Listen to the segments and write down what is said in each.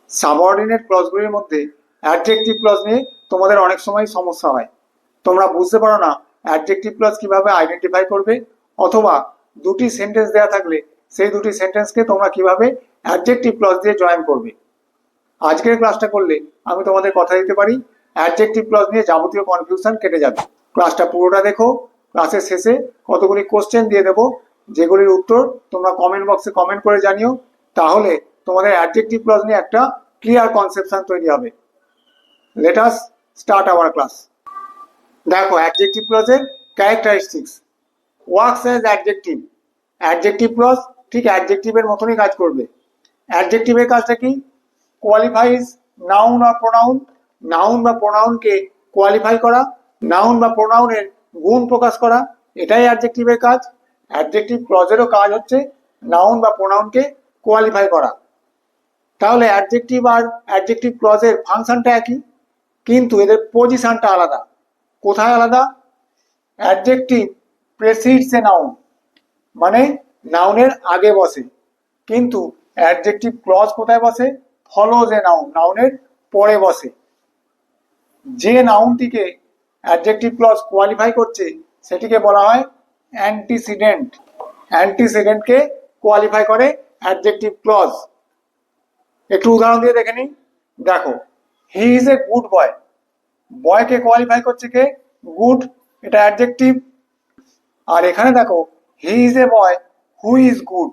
Subordinate ক্লজগুলির মধ্যে adjective clause নিয়ে তোমাদের অনেক সময় সমস্যা হয়। তোমরা বুঝতে পারো না অ্যাডজেক্টিভ ক্লজ কিভাবে আইডেন্টিফাই করবে, অথবা দুটি সেন্টেন্স দেওয়া থাকলে সেই দুটি সেন্টেন্সকে তোমরা কিভাবে অ্যাডজেক্টিভ ক্লজ দিয়ে জয়েন করবে। আজকের ক্লাসটা করলে আমি তোমাদের কথা দিতে পারি অ্যাডজেক্টিভ ক্লজ নিয়ে যাবতীয় কনফিউশন কেটে যাবে। ক্লাসটা পুরোটা দেখো, ক্লাসের শেষে কতগুলি কোশ্চেন দিয়ে দেবো, যেগুলির উত্তর তোমরা কমেন্ট বক্সে কমেন্ট করে জানিও। তাহলে তোমাদের অ্যাডজেক্টিভ ক্লজ নিয়ে একটা ক্লিয়ার কনসেপশন তৈরি হবে। Let us start our class. দেখো অ্যাডজেক্টিভ ক্লজের characteristics. Works as adjective. Adjective clause ঠিক অ্যাডজেক্টিভের মতনই কাজ করবে। অ্যাডজেক্টিভের কাজটা কি? কোয়ালিফাইজ নাউন আর প্রোনাউন। নাউন বা প্রোনাউনকে কোয়ালিফাই করা, নাউন বা প্রোনাউনের গুণ প্রকাশ করা, এটাই অ্যাডজেক্টিভের কাজ। অ্যাডজেক্টিভ ক্লজেরও কাজ হচ্ছে নাউন বা প্রোনাউনকে কোয়ালিফাই করা। তাহলে অ্যাডজেক্টিভ আর অ্যাডজেক্টিভ ক্লজের ফাংশনটা একই, কিন্তু এদের পজিশনটা আলাদা। কোথায় আলাদা? অ্যাডজেক্টিভ প্রেসিডস এ নাউন, মানে নাউনের আগে বসে, কিন্তু অ্যাডজেক্টিভ ক্লজ কোথায় বসে? ফলোজ এ নাউন, নাউনের পরে বসে। যে নাউনটিকে অ্যাডজেক্টিভ ক্লজ কোয়ালিফাই করছে সেটিকে বলা হয় অ্যান্টিসিডেন্ট। অ্যান্টিসিডেন্টকে কোয়ালিফাই করে অ্যাডজেক্টিভ ক্লজ। একটু উদাহরণ দিয়ে দেখে নিই। দেখো, he is a good boy. বয়কে কোয়ালিফাই করছে কে? গুড, এটা অ্যাডজেক্টিভ। আর এখানে দেখো, he is a boy who is good.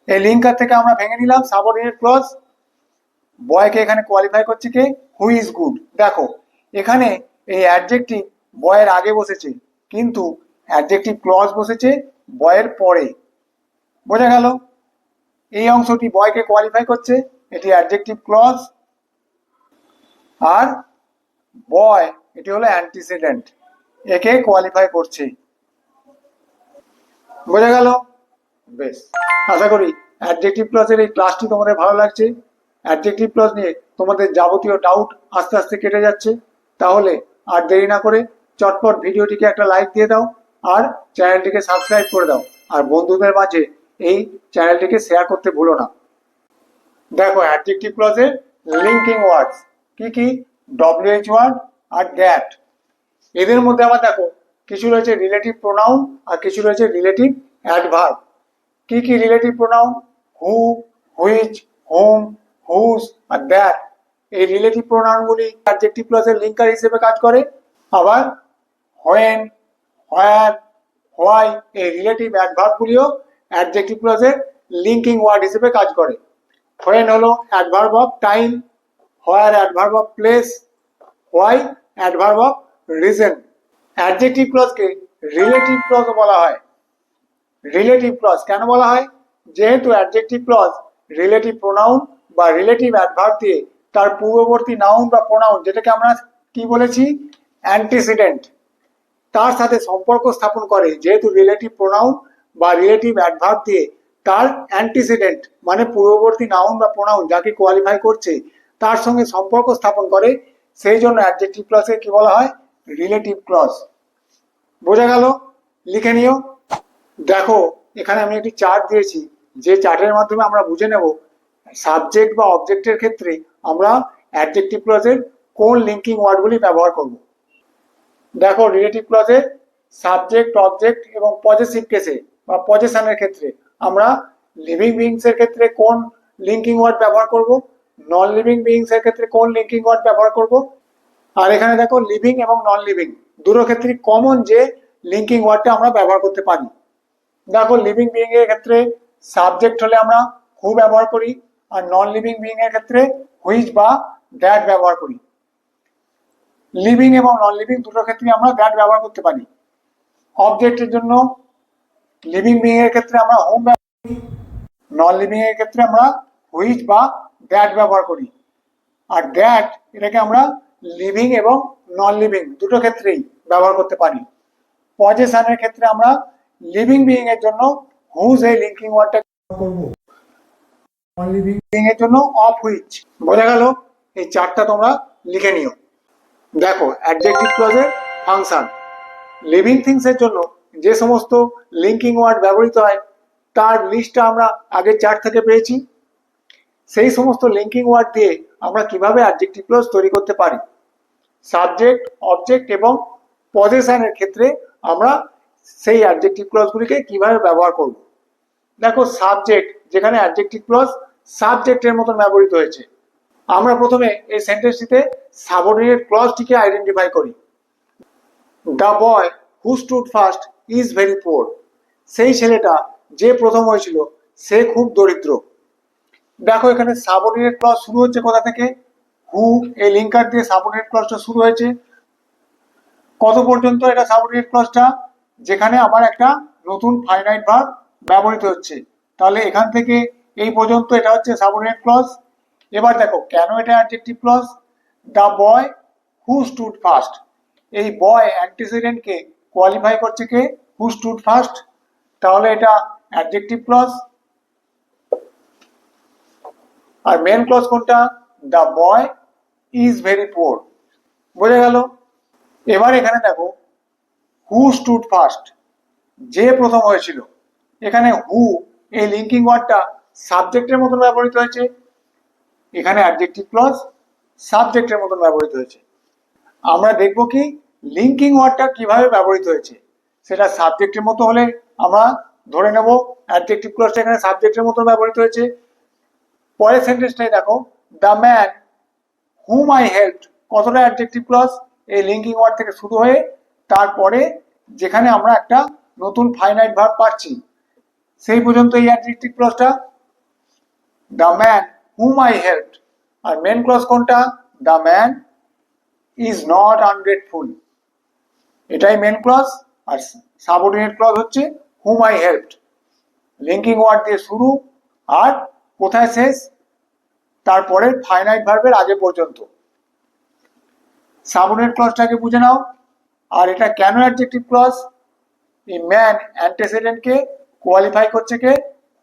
এই লিঙ্কার থেকে আমরা ভেঙে নিলাম সাবঅর্ডিনেট ক্লজ। বয়কে এখানে কোয়ালিফাই করছে কে? Who is good. দেখো এখানে এই অ্যাডজেক্টিভ বয়ের আগে বসেছে, কিন্তু অ্যাডজেক্টিভ ক্লজ বসেছে বয়ের পরে। বোঝা গেল? এই অংশটি বয়কে কোয়ালিফাই করছে, এটি অ্যাডজেক্টিভ ক্লজ। আর বয় এটি হলো অ্যান্টিসিডেন্ট, একে কোয়ালিফাই করছে। বোঝা গেল? বেশ, আশা করি অ্যাডজেক্টিভ ক্লজের এই ক্লাসটি তোমাদের ভালো লাগছে। অ্যাডজেক্টিভ ক্লজ নিয়ে তোমাদের যাবতীয় ডাউট আস্তে আস্তে কেটে যাচ্ছে। তাহলে আর দেরি না করে চটপট ভিডিওটিকে একটা লাইক দিয়ে দাও, আর চ্যানেলটিকে সাবস্ক্রাইব করে দাও, আর বন্ধুদের মাঝে এই চ্যানেলটিকে শেয়ার করতে ভুলো না। দেখো অ্যাডজেক্টিভ ক্লজের লিঙ্কিং ওয়ার্ডস কি কি? ডব্লিউএইচ ওয়ার্ড আর দ্যাট। এদের মধ্যে আবার দেখো কিছু রয়েছে রিলেটিভ প্রোনাউন আর কিছু রয়েছে রিলেটিভ অ্যাডভার্ব। কি কি relative pronoun? Who, which, whom, whose আর দ্যাট। এই রিলেটিভ প্রোনাউনগুলি অ্যাডজেক্টিভ ক্লজের লিঙ্কার হিসেবে কাজ করে। আবার হোয়েন, হোয়ার, হোয়াই এই রিলেটিভ অ্যাডভার্বগুলিও অ্যাডজেক্টিভ ক্লজের লিঙ্কিং ওয়ার্ড হিসেবে কাজ করে। হোয়েন হলো adverb of time, where adverb of place, why adverb of reason. Adjective ক্লজকে রিলেটিভ ক্লজ বলা হয়। রিলেটিভ ক্লজ কেন বলা হয়? যেহেতু অ্যাডজেক্টিভ ক্লজ রিলেটিভ প্রোনাউন বা রিলেটিভ অ্যাডভার্ব দিয়ে তার পূর্ববর্তী নাউন বা প্রোনাউন, যেটাকে আমরা কি বলেছি? অ্যান্টিসিডেন্ট, তার সাথে সম্পর্ক স্থাপন করে। যেহেতু রিলেটিভ প্রোনাউন বা রিলেটিভ অ্যাডভার্ব দিয়ে তার অ্যান্টিসিডেন্ট মানে পূর্ববর্তী নাউন বা প্রোনাউন যাকে কোয়ালিফাই করছে তার সঙ্গে সম্পর্ক স্থাপন করে, সেই জন্য অ্যাডজেক্টিভ ক্লজকে কি বলা হয়? Relative clause. বোঝা গেল? লিখে নিও। দেখো এখানে আমি একটি চার্ট দিয়েছি, যে চার্টের মাধ্যমে আমরা বুঝে নেব সাবজেক্ট বা অবজেক্টের ক্ষেত্রে আমরা অ্যাডজেক্টিভ ক্লজের কোন লিঙ্কিং ওয়ার্ডগুলি ব্যবহার করব। দেখো রিলেটিভ ক্লজের সাবজেক্ট, অবজেক্ট এবং পজেসিভ কেসে বা পজেশনের ক্ষেত্রে আমরা লিভিং বিইংস এর ক্ষেত্রে কোন লিঙ্কিং ওয়ার্ড ব্যবহার করব, নন লিভিং বিইংস এর ক্ষেত্রে কোন লিঙ্কিং ওয়ার্ড ব্যবহার করব। আর এখানে দেখো লিভিং এবং নন লিভিং দুটো ক্ষেত্রে কমন যে লিঙ্কিং ওয়ার্ডটা আমরা ব্যবহার করতে পারি। দেখো লিভিং বিইং এর ক্ষেত্রে সাবজেক্ট হলে আমরা হু ব্যবহার করি, আর নন লিভিং বিইং এর ক্ষেত্রে হুইচ বা দ্যাট ব্যবহার করি। লিভিং এবং নন লিভিং দুটো ক্ষেত্রে আমরা দ্যাট ব্যবহার করতে পারি। অবজেক্টের জন্য লিভিং বিইং এর ক্ষেত্রে আমরা হোম ব্যবহার করি, নন লিভিং এর ক্ষেত্রে আমরা হুইচ বা দ্যাট ব্যবহার করি। আর দ্যাট এটাকে আমরা লিভিং এবং নন লিভিং দুটো ক্ষেত্রেই ব্যবহার করতে পারি। পজেশনের ক্ষেত্রে আমরা লিভিং বিইং এর জন্য হুজ এই লিঙ্কিং ওয়ার্ডটা করব, নন লিভিং বিইং এর জন্য অফ হুইচ। বোঝা গেল? এই চারটা তোমরা লিখে নিও। দেখো অ্যাডজেক্টিভ ক্লজের ফাংশন। লিভিং থিংস এর জন্য যে সমস্ত লিঙ্কিং ওয়ার্ড ব্যবহৃত হয় তার লিস্টটা আমরা আগের চার্ট থেকে পেয়েছি। সেই সমস্ত লিঙ্কিং ওয়ার্ড দিয়ে আমরা কিভাবে অ্যাডজেক্টিভ ক্লজ তৈরি করতে পারি। সাবজেক্ট, অবজেক্ট এবং পজেশনের ক্ষেত্রে আমরা সেই অ্যাডজেক্টিভ ক্লজগুলিকে কিভাবে ব্যবহার করব। দেখো, সাবজেক্ট, যেখানে অ্যাডজেক্টিভ ক্লজ সাবজেক্টের মতন ব্যবহৃত হয়েছে, আমরা প্রথমে এই সেন্টেন্সটিতে সাবঅর্ডিনেট ক্লজটিকে আইডেন্টিফাই করি। The boy who stood first is very poor. সেই ছেলেটা যে প্রথম হয়েছিল সে খুব দরিদ্র। দেখো, এখানে সাবঅর্ডিনেট ক্লজ শুরু হচ্ছে কোথা থেকে? হু, এই লিঙ্কার দিয়ে সাবঅর্ডিনেট ক্লজটা শুরু হয়েছে। কত পর্যন্ত এটা সাবঅর্ডিনেট ক্লজটা? যেখানে আবার একটা নতুন ফাইনাইট ভার্ব ব্যবহৃত হচ্ছে। তাহলে এখান থেকে এই পর্যন্ত এটা হচ্ছে সাবঅর্ডিনেট ক্লজ। এবার দেখো কেন এটা adjective clause. The boy who stood first, এই বয় অ্যান্টিসিডেন্টকে কোয়ালিফাই করছে কে? হু স্টুড ফার্স্ট। তাহলে এটা অ্যাডজেক্টিভ ক্লজ। আর মেন ক্লজ কোনটা? The boy is very poor. বোঝা গেল? এবার এখানে দেখো, হু স্টুড ফার্স্ট, যে প্রথম হয়েছিল। এখানে হু, এই লিঙ্কিং ওয়ার্ডটা সাবজেক্টের মতন ব্যবহৃত হয়েছে। এখানে অ্যাডজেক্টিভ ক্লজ সাবজেক্টের মতন ব্যবহৃত হয়েছে। আমরা দেখব কি লিঙ্কিং ওয়ার্ডটা কিভাবে ব্যবহৃত হয়েছে। সেটা সাবজেক্টের মতো হলে আমরা ধরে নেব অ্যাডজেক্টিভ ক্লজটা এখানে সাবজেক্টের মতো ব্যবহৃত হয়েছে। পরের সেন্টেন্সটাই দেখো, the man whom I helped, কতটা অ্যাডজেক্টিভ ক্লজ? এই লিঙ্কিং ওয়ার্ড থেকে শুরু হয়ে তারপরে যেখানে আমরা একটা নতুন ফাইনাইট ভার্ব পাচ্ছি সেই পর্যন্ত এই অ্যাডজেক্টিভ ক্লজটা। The man whom I helped. আর মেন ক্লজ কোনটা? The man is not ungrateful, এটাই মেন ক্লজ। আর সাবঅর্ডিনেট ক্লজ হচ্ছে whom I helped. Linking word দিয়ে শুরু আর কোথায় শেষ? তারপরে ফাইনাইট ভার্বের আগে পর্যন্ত। সাবঅর্ডিনেট ক্লজটাকে বুঝে নাও। আর এটা কেন অ্যাডজেক্টিভ ক্লজ? এই ম্যান অ্যান্টিসিডেন্টকে কোয়ালিফাই করছে কে?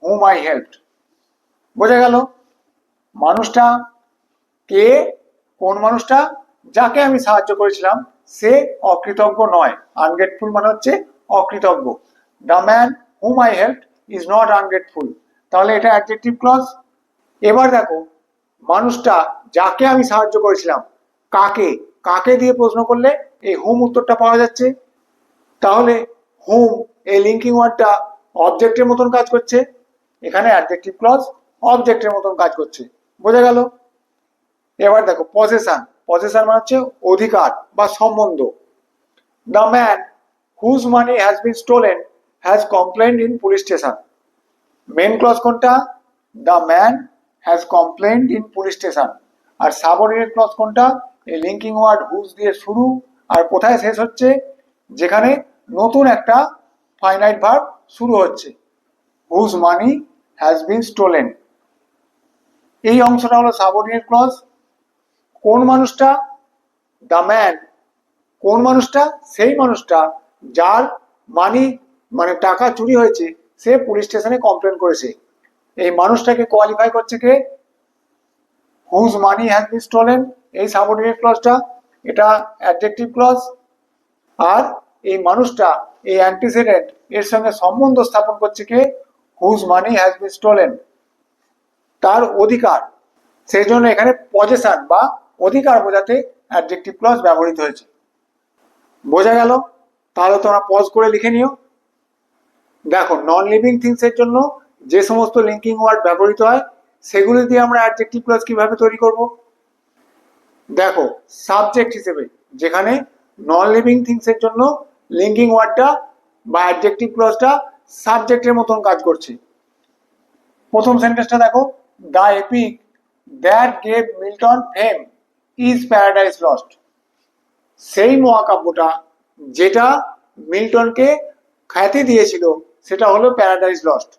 হুম আই হেল্পড। বোঝা গেল? মানুষটা কে? কোন মানুষটা? যাকে আমি সাহায্য করেছিলাম সে অকৃতজ্ঞ নয়। আনগ্রেটফুল মানে হচ্ছে অকৃতজ্ঞ। The man whom I helped is not ungrateful. তাহলে এটা অ্যাডজেক্টিভ ক্লজ। এবার দেখো, মানুষটা যাকে আমি সাহায্য করেছিলাম, কাকে? কাকে দিয়ে প্রশ্ন করলে এই হুম উত্তরটা পাওয়া যাচ্ছে। তাহলে হুম, এই লিঙ্কিং ওয়ার্ডটা অবজেক্টের মতন কাজ করছে। এখানে অ্যাডজেক্টিভ ক্লজ অবজেক্টের মতন কাজ করছে। বোঝা গেল? এবার দেখো পজেশন। পজেশন মানে হচ্ছে অধিকার বা সম্বন্ধ। The man whose money has been stolen has complained in police station. Main clause কোনটা? The man has complained in police station. আর সাবঅর্ডিনেট ক্লজ কোনটা? এই লিঙ্কিং ওয়ার্ড হুজ দিয়ে শুরু আর কোথায় শেষ হচ্ছে? যেখানে নতুন একটা ফাইনাইট ভার্ব শুরু হচ্ছে। Whose money has been stolen, এই অংশটা হলো সাবঅর্ডিনেট ক্লজ। কোন মানুষটা? The man. কোন মানুষটা? সেই মানুষটা যার মানি মানে টাকা চুরি হয়েছে সে পুলিশ স্টেশনে কমপ্লেন করেছে। এই মানুষটাকে কোয়ালিফাই করছে কে? Whose money has been stolen, এই সাবঅর্ডিনেট ক্লজটা। এটা অ্যাডজেক্টিভ ক্লজ। আর এই মানুষটা, এই অ্যান্টিসিডেন্ট, এর সঙ্গে সম্বন্ধ স্থাপন করছে কে? Whose money has been stolen, তার অধিকার। সেই জন্য এখানে পজেশন বা অধিকার বোঝাতে অ্যাডজেক্টিভ ক্লজ ব্যবহৃত হয়েছে। বোঝা গেল? তাহলে তোমরা পজ করে লিখে নিও। দেখো, নন লিভিং থিংস এর জন্য যে সমস্ত লিঙ্কিং ওয়ার্ড ব্যবহৃত হয় সেগুলি দিয়ে আমরা অ্যাডজেক্টিভ ক্লজ কিভাবে তৈরি করব। দেখো, সাবজেক্ট হিসেবে যেখানে নন লিভিং থিংস এর জন্য লিঙ্কিং ওয়ার্ডটা বা অ্যাডজেক্টিভ ক্লজটা সাবজেক্টের মতন কাজ করছে। প্রথম সেন্টেন্সটা দেখো, the epic that gave Milton fame is Paradise Lost. সেই মহাকাব্যটা যেটা মিল্টনকে খ্যাতি দিয়েছিল সেটা হলো প্যারাডাইস লস্ট।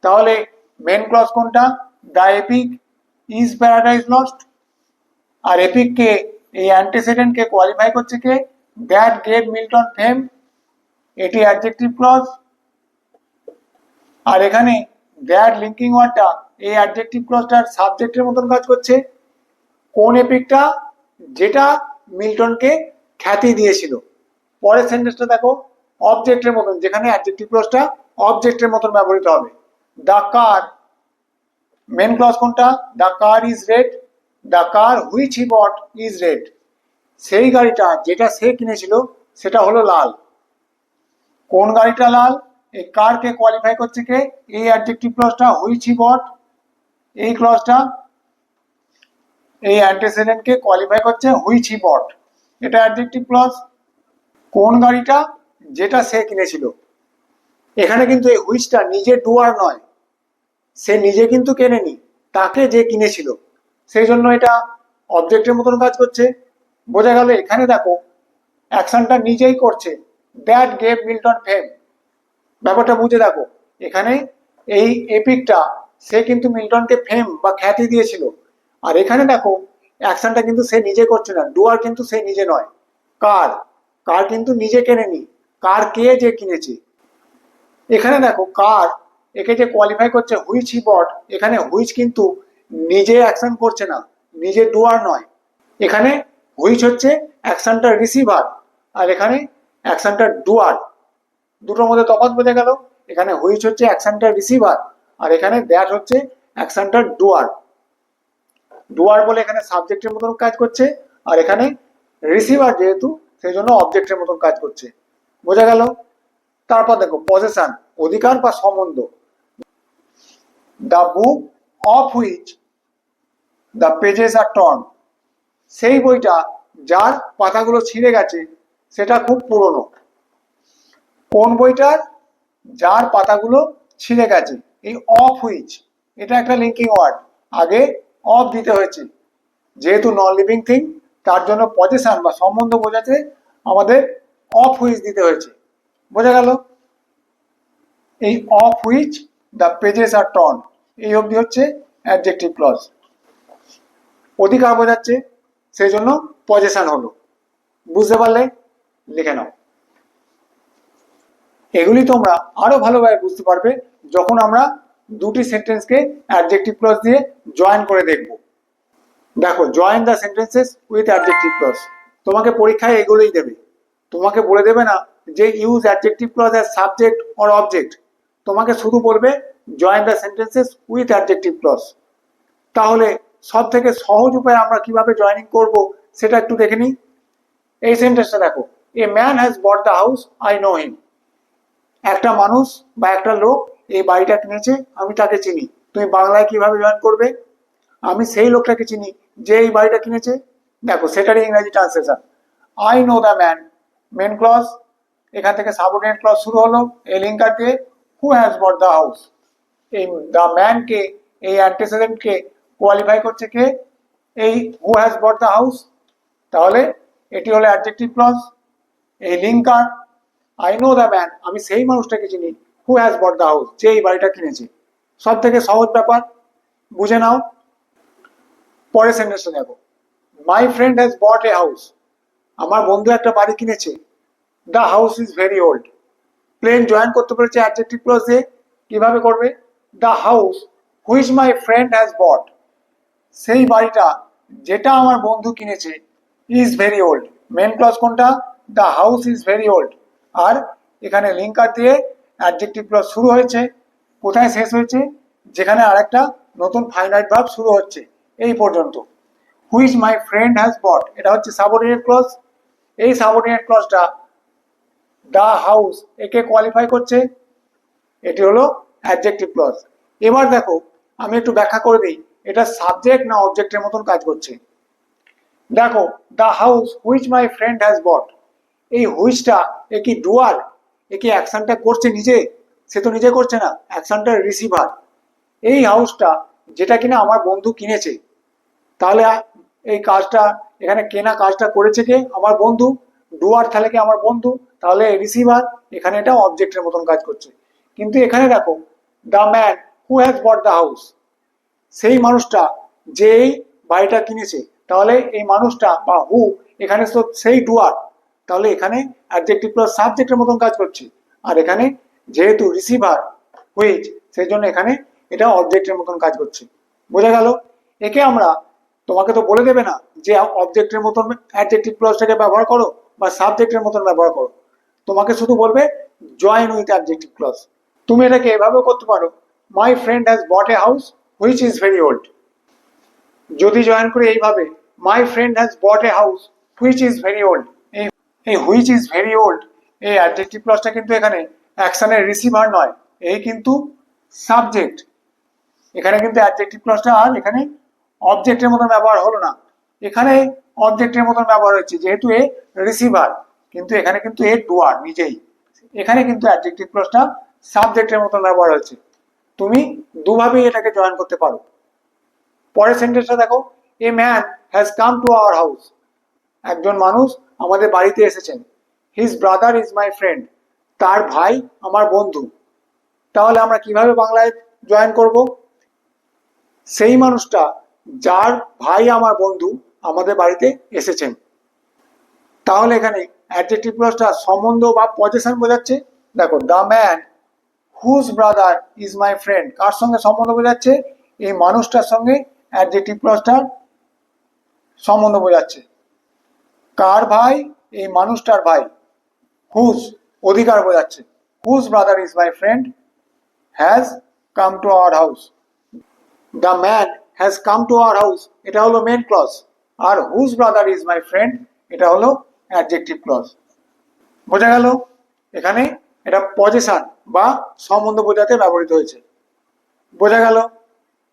তাহলে মেন ক্লজ কোনটা? The epic is Paradise Lost. আর এপিককে, এই অ্যান্টিসিডেন্টকে কোয়ালিফাই করছে কে? দ্যাট গেভ মিল্টন ফেম, এটি অ্যাডজেক্টিভ ক্লজ। আর এখানে দ্যাট লিঙ্কিং ওয়ার্ডটা এই অ্যাডজেক্টিভ ক্লজটার সাবজেক্টের মতন কাজ করছে। কোন এপিকটা? যেটা মিল্টনকে খ্যাতি দিয়েছিল। পরের সেন্টেন্সটা দেখো, অবজেক্টের মতন, যেখানে অ্যাডজেক্টিভ ক্লজটা অবজেক্টের মতন ব্যবহৃত হবে। দ্য কার মেন ক্লজ কোনটা? The car is red, the car which he bought is red. সেই গাড়িটা যেটা সে কিনেছিল সেটা হলো লাল। কোন গাড়িটা লাল? এই কারকে কোয়ালিফাই করছে কে? এই অ্যাডজেক্টিভ ক্লজটা, হুইচ হি বট, এই ক্লজটা এই অ্যান্টিসিডেন্টকে কোয়ালিফাই করছে হুইচ হি বট, এটা অ্যাডজেক্টিভ ক্লজ। কোন গাড়িটা? যেটা সে কিনেছিল। এখানে কিন্তু এই হুইচটা নিজে ডুয়ার নয়, সে নিজে কিন্তু কেনেনি, তাকে যে কিনেছিল, সেই জন্য এটা অবজেক্টের মতন কাজ করছে। বোঝা গেল? এখানে দেখো অ্যাকশনটা নিজেই করছে, দ্যাট গেভ মিল্টন ফেম। ব্যাপারটা বুঝে দেখো, এখানে এই এপিকটা সে কিন্তু মিল্টনকে ফেম বা খ্যাতি দিয়েছিল, আর এখানে দেখো অ্যাকশনটা কিন্তু সে নিজে করছে না, ডুয়ার কিন্তু সে নিজে নয়। কার, কার কিন্তু নিজে কেনেনি, কার কে যে কিনেছে। এখানে দেখো কার একে যে কোয়ালিফাই করছে হুইচ হি বট, এখানে হুইচ কিন্তু নিজে অ্যাকশন করছে না, নিজে ডুয়ার নয়। এখানে হুইচ হচ্ছে অ্যাকশনটা রিসিভার, আর এখানে অ্যাকশনটা ডুয়ার। দুটোর মধ্যে তফাৎ বোঝা গেল? এখানে হুইচ হচ্ছে অ্যাকশনটা রিসিভার, আর এখানে দ্যাট হচ্ছে অ্যাকশনটা ডুয়ার। ডুয়ার বলে এখানে সাবজেক্টের মতন কাজ করছে, আর এখানে রিসিভার যেহেতু সেই জন্য অবজেক্টের মতন কাজ করছে। বোঝা গেল? তারপর দেখো পজেশন, অধিকার বা সম্বন্ধ। The book of which the pages are torn, সেই বইটা যার পাতাগুলো ছিঁড়ে গেছে সেটা খুব পুরনো। কোন বইটার? যার পাতাগুলো ছিঁড়ে গেছে। এই অফ হুইচ এটা একটা লিঙ্কিং ওয়ার্ড, আগে অফ দিতে হয়েছে, যেহেতু নন লিভিং থিং তার জন্য পজেশন বা সম্বন্ধ বোঝাতে আমাদের অফ হুইচ দিতে হয়েছে। বোঝা গেল? এই of which the pages are torn, এই অবধি হচ্ছে অ্যাডজেক্টিভ ক্লজ। অধিকার বোঝাচ্ছে, সেই জন্য পজেশন হলো। বুঝতে পারলে? লিখে নাও। এগুলি তোমরা আরো ভালোভাবে বুঝতে পারবে যখন আমরা দুটি সেন্টেন্সকে অ্যাডজেক্টিভ ক্লজ দিয়ে জয়েন করে দেখব। দেখো, join the sentences with adjective clause. তোমাকে পরীক্ষায় এগুলোই দেবে, তোমাকে বলে দেবে না যে use adjective clause as subject or object, তোমাকে শুধু বলবে join the sentences with adjective clause. তাহলে সব থেকে সহজ উপায়ে আমরা কিভাবে জয়েনিং করব সেটা একটু দেখে নিই। এই সেন্টেন্সটা দেখো, a man has bought the house, I know him. একটা মানুষ বা একটা লোক এই বাড়িটা কিনেছে, আমি তাকে চিনি। তুমি বাংলায় কিভাবে জয়েন করবে? আমি সেই লোকটাকে চিনি যে এই বাড়িটা কিনেছে। দেখো সেটারই ইংরেজি translation, I know the man, main clause, এখান থেকে সাবঅর্ডিনেট ক্লজ শুরু হলো এই লিঙ্কার দিয়ে, who has bought the house. এই দ্য ম্যানকে, এই অ্যান্টিসিডেন্টকে কোয়ালিফাই করছে কে? এই who has bought the house. তাহলে এটি হলো অ্যাডজেক্টিভ ক্লজ। এই linker I know the man, আমি সেই মানুষটাকে চিনি, who has bought the house, যে এই বাড়িটা কিনেছে। সব থেকে সহজ ব্যাপার, বুঝে নাও। পরের সেন্টেন্সটা দেখো, my friend has bought a house, আমার বন্ধু একটা বাড়ি কিনেছে। The house is very old, plain join করতে পেরেছে অ্যাডজেক্টিভ ক্লজ দিয়ে। কিভাবে করবে? The house which my friend has bought, সেই বাড়িটা যেটা আমার বন্ধু কিনেছে, is very old, main clause কোনটা? The house is very old. আর এখানে লিঙ্কার দিয়ে অ্যাডজেক্টিভ ক্লজ শুরু হয়েছে, কোথায় শেষ হয়েছে? যেখানে আরেকটা নতুন ফাইনাইট ভার্ব শুরু হচ্ছে, এই পর্যন্ত। হুইচ মাই ফ্রেন্ড হ্যাজ বট, এটা হচ্ছে সাবঅর্ডিনেট ক্লজ। এই সাবঅর্ডিনেট ক্লজটা দ্য হাউস একে কোয়ালিফাই করছে, এটি হলো অ্যাডজেক্টিভ ক্লজ। এবার দেখো আমি একটু ব্যাখ্যা করে দিই, এটা সাবজেক্ট না অবজেক্টের মতন কাজ করছে। দেখো, the house which my friend has bought, এই হুইচটা এ কি ডুয়ার? এ কি অ্যাকশনটা করছে নিজে? সে তো নিজে করছে না, অ্যাকশনটা রিসিভার। এই হাউসটা যেটা কিনা আমার বন্ধু কিনেছে, তাহলে এই কাজটা এখানে কেনা কাজটা করেছে কে? আমার বন্ধু। ডুয়ার তাহলে কি আমার বন্ধু, তাহলে রিসিভার, এখানে এটা অবজেক্টের মতন কাজ করছে। কিন্তু এখানে দেখো, the man who has bought the house, সেই মানুষটা যে এই বাড়িটা কিনেছে, তাহলে এই মানুষটা বা হু এখানে তো সেই ডুয়ার, তাহলে এখানে অ্যাডজেক্টিভ প্লাস সাবজেক্টের মতন কাজ করছে। আর এখানে যেহেতু রিসিভার হুইচ, সেই জন্য এখানে এটা অবজেক্টের মতন কাজ করছে। বোঝা গেল? একে আমরা, তোমাকে তো বলে দেবে না যে অবজেক্টের মতন অ্যাডজেক্টিভ ক্লজটাকে ব্যবহার করো বা সাবজেক্টের মতন ব্যবহার করো, তোমাকে শুধু বলবে জয়েন উইথ অ্যাডজেক্টিভ ক্লজ। তুমি এটাকে এভাবেও করতে পারো, my friend has bought a house, which is very old. যদি জয়েন করে এইভাবে my friend has bought a house which is very old, এই হুইচ ইজ ভেরি ওল্ড এই অ্যাডজেক্টিভ ক্লজটা কিন্তু এখানে অ্যাকশনের রিসিভার নয়, এই কিন্তু সাবজেক্ট। এখানে কিন্তু অ্যাডজেক্টিভ ক্লজটা আর এখানে অবজেক্টের মতন ব্যবহার হলো না, এখানে অবজেক্টের মতন ব্যবহার হচ্ছে যেহেতু এ রিসিভার, কিন্তু এখানে কিন্তু এ ডুয়ার নিজেই। এখানে কিন্তু অ্যাডজেক্টিভ ক্লজটা সাবজেক্টের মতন ব্যবহার হচ্ছে। তুমি দুভাবেই এটাকে জয়েন করতে পারো। পরের সেন্টেন্সটা দেখো, a man has come to our house, একজন মানুষ আমাদের বাড়িতে এসেছেন। His brother is my friend, তার ভাই আমার বন্ধু। তাহলে আমরা কিভাবে বাংলায় জয়েন করব? সেই মানুষটা যার ভাই আমার বন্ধু আমাদের বাড়িতে এসেছেন। তাহলে এখানে অ্যাডজেক্টিভ ক্লজটা সম্বন্ধ বা পজিশন বোঝাচ্ছে। দেখো, the man whose brother is my friend, কার সঙ্গে সম্বন্ধ বোঝাচ্ছে? এই মানুষটার সঙ্গে অ্যাডজেক্টিভ ক্লজটার সম্বন্ধ বোঝাচ্ছে। কার ভাই? এই মানুষটার ভাই। হুজ অধিকার বোঝাচ্ছে। Whose brother is my friend has come to our house. The man has come to our house এটা হলো মেন ক্লজ, আর whose brother is my friend এটা হলো অ্যাডজেক্টিভ ক্লজ। বোঝা গেল? এখানে এটা পজিশন বা সম্বন্ধ বোঝাতে ব্যবহৃত হয়েছে। বোঝা গেল?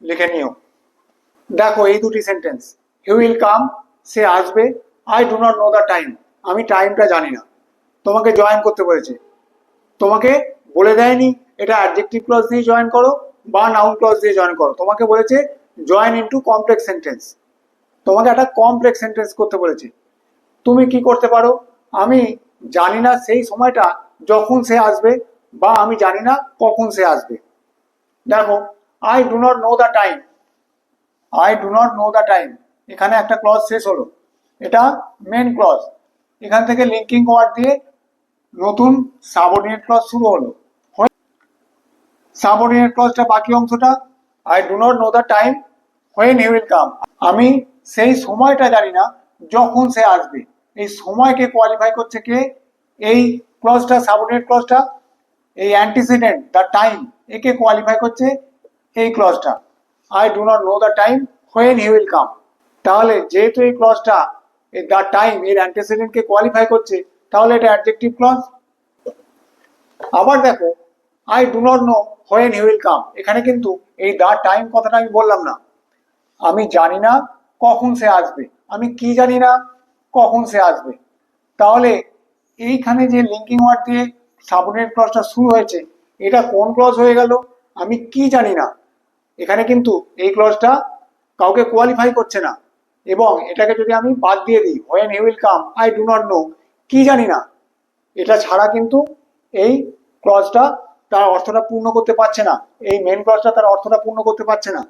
লিখে নিও। দেখো এই দুটি সেন্টেন্স, হি উইল কাম, সে আসবে। I do not know the time, আমি টাইমটা জানি না। তোমাকে জয়েন করতে বলেছে, তোমাকে বলে দেয়নি এটা অ্যাডজেক্টিভ ক্লজ দিয়ে জয়েন করো বা নাউন ক্লজ দিয়ে জয়েন করো। তোমাকে বলেছে জয়েন ইনটু কমপ্লেক্স সেন্টেন্স, তোমাকে একটা কমপ্লেক্স সেন্টেন্স করতে বলেছে। তুমি কি করতে পারো? আমি জানি না সেই সময়টা যখন সে আসবে, বা আমি জানি না কখন সে আসবে। দেখো, I do not know the time, I do not know the time, এখানে একটা ক্লজ শেষ হলো, এটা মেন ক্লজ। এখান থেকে লিঙ্কিং ওয়ার্ড দিয়ে নতুন সাবঅর্ডিনেট ক্লজ শুরু হলো। সাবঅর্ডিনেট ক্লজটা বাকি অংশটা, I do not know the time when he will come, আমি সেই সময়টা জানি না যখন সে আসবে। এই সময়কে কোয়ালিফাই করছে কে? এই ক্লজটা, সাবঅর্ডিনেট ক্লজটা। এই অ্যান্টিসিডেন্ট দ্য টাইম, একে কোয়ালিফাই করছে এই ক্লজটা, I do not know the time when he will come. তাহলে যেহেতু এই ক্লজটা এই দ্য টাইম এর অ্যান্টিসিডেন্টকে কোয়ালিফাই করছে, তাহলে এটা অ্যাডজেক্টিভ ক্লজ। আবার দেখো, I do not know when he will come, এখানে কিন্তু এই দ্য টাইম কথাটা আমি বললাম না। আমি জানি না কখন সে আসবে, আমি কি জানি না কখন সে আসবে। তাহলে এইখানে যে লিঙ্কিং ওয়ার্ড দিয়ে সাবঅর্ডিনেট ক্লজটা শুরু হয়েছে, এটা কোন ক্লজ হয়ে গেল? আমি কি জানি না। এখানে কিন্তু এই ক্লজটা কাউকে কোয়ালিফাই করছে না, এবং এটাকে যদি আমি বাদ দিয়ে দিই, when he will come, I do not know, কি জানি না, এটা ছাড়া কিন্তু এই ক্লজটা তার অর্থটা পূর্ণ করতে পারছে না, এই মেন ক্লজটা তার অর্থটা পূর্ণ করতে পারছে না।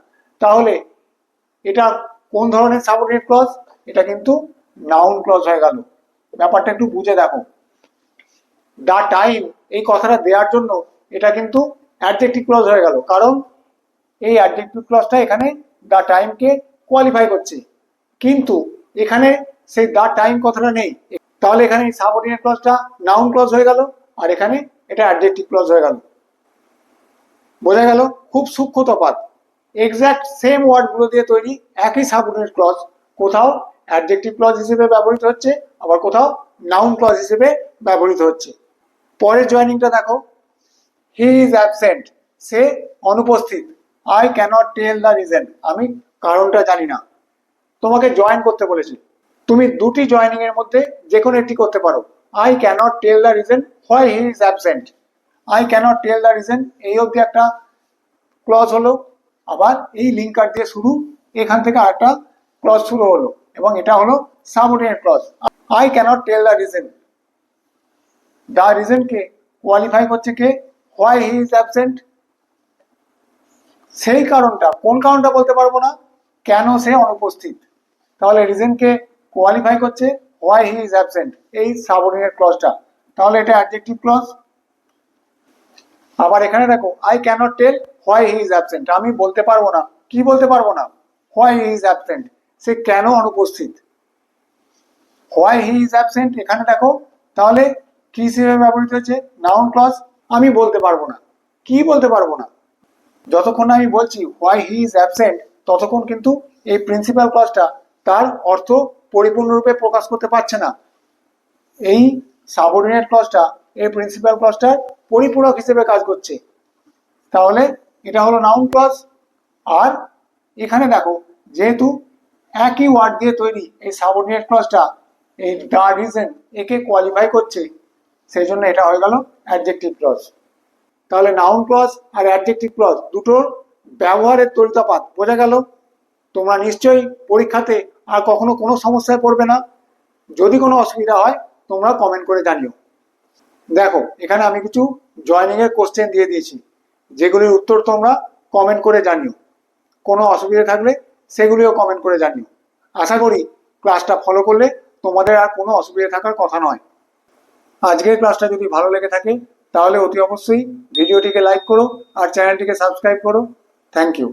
তাহলে এটা কোন ধরনের সাবঅর্ডিনেট ক্লজ? এটা কিন্তু নাউন ক্লজ হয়ে গেল। ব্যাপারটা একটু বুঝে দেখো। দ্য টাইম এই কথাটা দেওয়ার জন্য এটা কিন্তু অ্যাডজেক্টিভ ক্লজ হয়ে গেল, কারণ এই অ্যাডজেক্টিভ ক্লজটা এখানে দ্য টাইমকে কোয়ালিফাই করছে, কিন্তু এখানে সেই দ্য টাইম কথাটা নেই। তাহলে এখানে সাবঅর্ডিনেট ক্লজটা নাউন ক্লজ হয়ে গেল, আর এখানে এটা অ্যাডজেক্টিভ ক্লজ হয়ে গেল। বোঝা গেল? খুব সূক্ষ্ম তফাৎ। এক্স্যাক্ট সেম ওয়ার্ডগুলো দিয়ে তৈরি একই সাবঅর্ডিনেট ক্লজ, কোথাও অ্যাডজেক্টিভ ক্লজ হিসেবে ব্যবহৃত হচ্ছে, আবার কোথাও নাউন ক্লজ হিসেবে ব্যবহৃত হচ্ছে। পরের জয়েনিংটা দেখো, হি ইজ অ্যাবসেন্ট, সে অনুপস্থিত। I cannot tell the reason, আমি কারণটা জানি না। তোমাকে জয়েন করতে বলেছে, তুমি দুটি জয়েনিং এর মধ্যে যে কোনো একটি করতে পারো। I cannot tell the reason why he is absent, I cannot tell the reason এই অবধি একটা ক্লজ হলো, আবার এই লিঙ্কার দিয়ে শুরু, এখান থেকে আরেকটা ক্লজ শুরু হলো, এবং এটা হলো subordinate clause. I cannot tell the reason, the রিজনকে কোয়ালিফাই করছে কে? হোয়াই হি ইজ অ্যাবসেন্ট, সেই কারণটা। কোন কারণটা বলতে পারবো না, কেন সে অনুপস্থিত। তাহলে রিজনকে কোয়ালিফাই করছে হোয়াই হি ইজ অ্যাবসেন্ট এই সাবঅর্ডিনেট ক্লজটা, তাহলে এটা অ্যাডজেক্টিভ ক্লজ। আবার এখানে দেখো, I cannot tell why he is absent, আমি বলতে পারবো না। কি বলতে পারবো না? হোয়াই হি ইজ অ্যাবসেন্ট, সে কেন অনুপস্থিত। হোয়াই হি ইজ অ্যাবসেন্ট এখানে দেখো, তাহলে কি হিসেবে ব্যবহৃত হচ্ছে? Noun clause. আমি বলতে পারবো না, কি বলতে পারবো না? যতক্ষণ না আমি বলছি হোয়াই হি ইজ অ্যাবসেন্ট, ততক্ষণ কিন্তু এই প্রিন্সিপাল ক্লজটা তার অর্থ পরিপূর্ণরূপে প্রকাশ করতে পারছে না। এই সাবঅর্ডিনেট ক্লজটা এই প্রিন্সিপাল ক্লজটার পরিপূরক হিসেবে কাজ করছে। তাহলে এটা হলো নাউন ক্লজ। আর এখানে দেখো, যেহেতু একই ওয়ার্ড দিয়ে তৈরি এই সাবঅর্ডিনেট ক্লজটা, এই দ্য রিজন একে কোয়ালিফাই করছে, সেই জন্য এটা হয়ে গেল অ্যাডজেক্টিভ ক্লজ। তাহলে নাউন ক্লজ আর অ্যাডজেক্টিভ ক্লজ দুটোর ব্যবহারের তরিতফাত বোঝা গেল। তোমরা নিশ্চয়ই পরীক্ষাতে আর কখনো কোনো সমস্যায় পড়বে না। যদি কোনো অসুবিধা হয় তোমরা কমেন্ট করে জানিও। দেখো, এখানে আমি কিছু জয়নিং এর কোশ্চেন দিয়ে দিয়েছি, যেগুলির উত্তর তোমরা কমেন্ট করে জানিও। কোনো অসুবিধা থাকলে সেগুলিও কমেন্ট করে জানিও। আশা করি ক্লাসটা ফলো করলে তোমাদের আর কোনো অসুবিধা থাকার কথা নয়। আজকের ক্লাসটা যদি ভালো লেগে থাকে তাহলে অতি অবশ্যই ভিডিওটিকে লাইক করো আর চ্যানেলটিকে সাবস্ক্রাইব করো। Thank you.